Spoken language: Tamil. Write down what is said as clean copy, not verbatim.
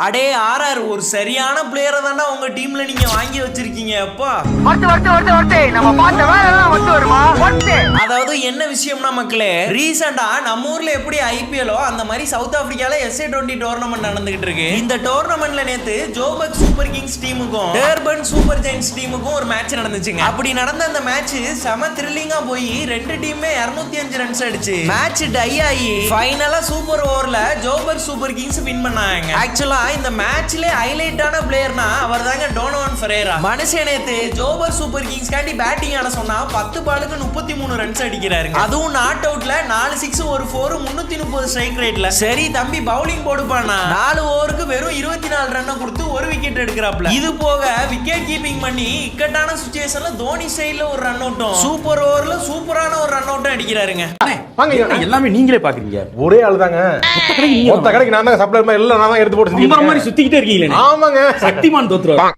அடே ஆர்ஆர் ஒரு சரியான பிளேயரை தாண்டா உங்க டீம்ல நீங்க வாங்கி வச்சிருக்கீங்க அப்பா. அதாவது என்ன விஷயம்னா மக்களே, ரீசெண்டா நம்ம ஊர்ல எப்படி ஐபிஎலோ அந்த மாதிரி சவுத் ஆப்பிரிக்கால SA20 டோர்னமெண்ட் நடந்துகிட்டு இருக்கு. இந்த டோர்னமெண்ட்ல நேத்து ஜோபர்க் சூப்பர் கிங்ஸ் டீமுக்கும் டர்பன் சூப்பர் ஜெயின்ஸ் டீமுக்கும் ஒரு மேட்ச் நடந்துச்சுங்க. அப்படி நடந்த அந்த மேட்ச் செம த்ரில்லிங்கா போய் ரெண்டு டீமே 205 ரன்ஸ் அடிச்சு மேட்ச் டை ஆகி ஃபைனலா சூப்பர் ஓவர்ல ஜோபர்க் சூப்பர் கிங்ஸ் வின் பண்ணாங்க. ஆக்சுவலா இந்த மேட்ச்ல ஹைலைட்டான பிளேயர்னா அவர் தாங்க டோனோவன் ஃபெரேரா. மனுஷன் நேத்து ஜோபர்க் சூப்பர் கிங்ஸ் காண்டி பேட்டிங் ஆட சொன்னா 10 பாலுக்கு 33 ரன்ஸ் அடிக்கிறாருங்க. அதுவும் நாட் அவுட்ல 4 6 ஒரு 4 330 ஸ்ட்ரைக் ரேட்ல. சரி தம்பி பவுலிங் போடுப்பானா 4 ஓவருக்கு வெறும் 24 ரன் கொடுத்து ஒரு விக்கெட் எடுக்கிறாப்ல. இது போக விக்கெட் கீப்பிங் பண்ணி இக்கட்டான சிச்சுவேஷன்ல தோனி ஸ்டைல்ல ஒரு ரன் அவுட்டும் சூப்பர் ஓவர்ல சூப்பரான ஒரு ரன் அவுட்டும் அடிக்கிறாருங்க. எல்லாமே நீங்களே பாக்குறீங்க. ஒரே ஆளு தாங்க. மொத்த கடைக்கு நான் தான் சப்ளையர் எல்லாம் நான் தான் எடுத்து போட்டு சுத்திக்கிட்டே இருக்கீங்களே. ஆமாங்க. சக்திமான் தோத்துருவாரு.